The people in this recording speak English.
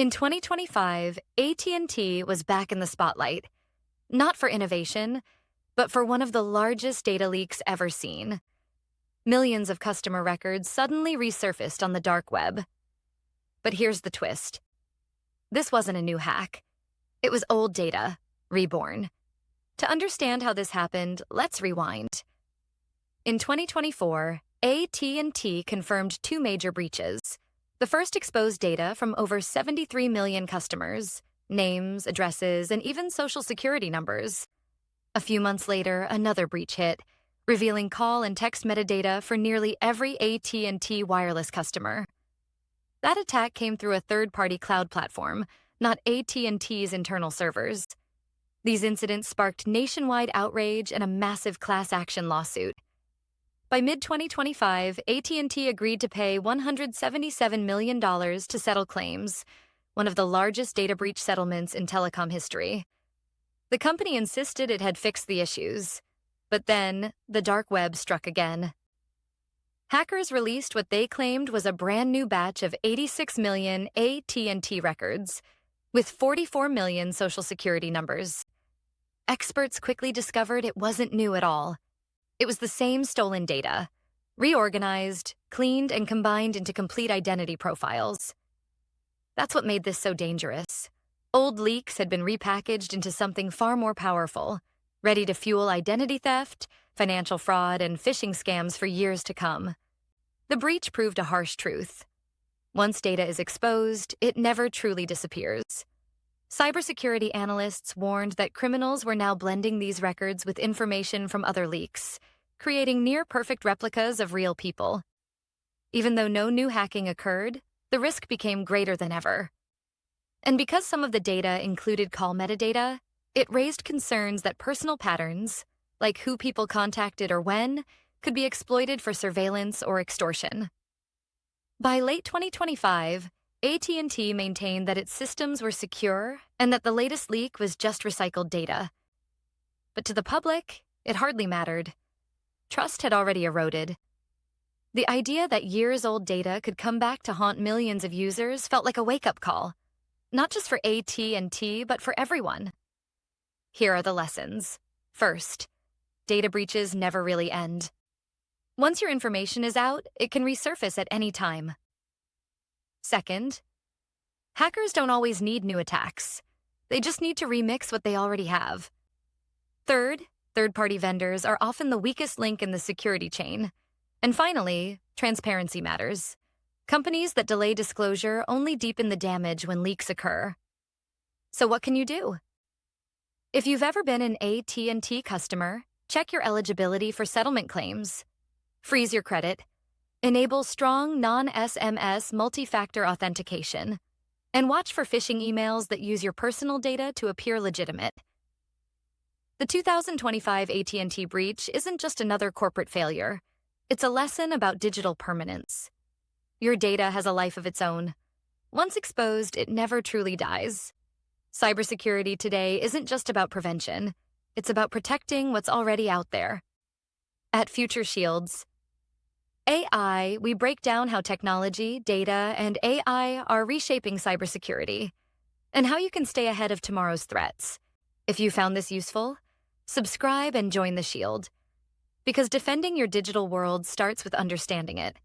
In 2025, AT&T was back in the spotlight, not for innovation, but for one of the largest data leaks ever seen. Millions of customer records suddenly resurfaced on the dark web. But here's the twist. This wasn't a new hack. It was old data, reborn. To understand how this happened, let's rewind. In 2024, AT&T confirmed two major breaches. The first exposed data from over 73 million customers, names, addresses, and even social security numbers. A few months later, another breach hit, revealing call and text metadata for nearly every AT&T wireless customer. That attack came through a third-party cloud platform, not AT&T's internal servers. These incidents sparked nationwide outrage and a massive class action lawsuit. By mid-2025, AT&T agreed to pay $177 million to settle claims, one of the largest data breach settlements in telecom history. The company insisted it had fixed the issues, but then the dark web struck again. Hackers released what they claimed was a brand new batch of 86 million AT&T records, with 44 million social security numbers. Experts quickly discovered it wasn't new at all. It was the same stolen data, reorganized, cleaned, and combined into complete identity profiles. That's what made this so dangerous. Old leaks had been repackaged into something far more powerful, ready to fuel identity theft, financial fraud, and phishing scams for years to come. The breach proved a harsh truth. Once data is exposed, it never truly disappears. Cybersecurity analysts warned that criminals were now blending these records with information from other leaks, creating near-perfect replicas of real people. Even though no new hacking occurred, the risk became greater than ever. And because some of the data included call metadata, it raised concerns that personal patterns, like who people contacted or when, could be exploited for surveillance or extortion. By late 2025, AT&T maintained that its systems were secure and that the latest leak was just recycled data. But to the public, it hardly mattered. Trust had already eroded. The idea that years-old data could come back to haunt millions of users felt like a wake-up call, not just for AT&T, but for everyone. Here are the lessons. First, data breaches never really end. Once your information is out, it can resurface at any time. Second, hackers don't always need new attacks. They just need to remix what they already have. Third, third-party vendors are often the weakest link in the security chain. And finally, transparency matters. Companies that delay disclosure only deepen the damage when leaks occur. So what can you do? If you've ever been an AT&T customer, check your eligibility for settlement claims. Freeze your credit. Enable strong non-SMS multi-factor authentication. And watch for phishing emails that use your personal data to appear legitimate. The 2025 AT&T breach isn't just another corporate failure. It's a lesson about digital permanence. Your data has a life of its own. Once exposed, it never truly dies. Cybersecurity today isn't just about prevention. It's about protecting what's already out there. At Future Shields A.I., we break down how technology, data, and AI are reshaping cybersecurity, and how you can stay ahead of tomorrow's threats. If you found this useful, subscribe and join the Shield, because defending your digital world starts with understanding it.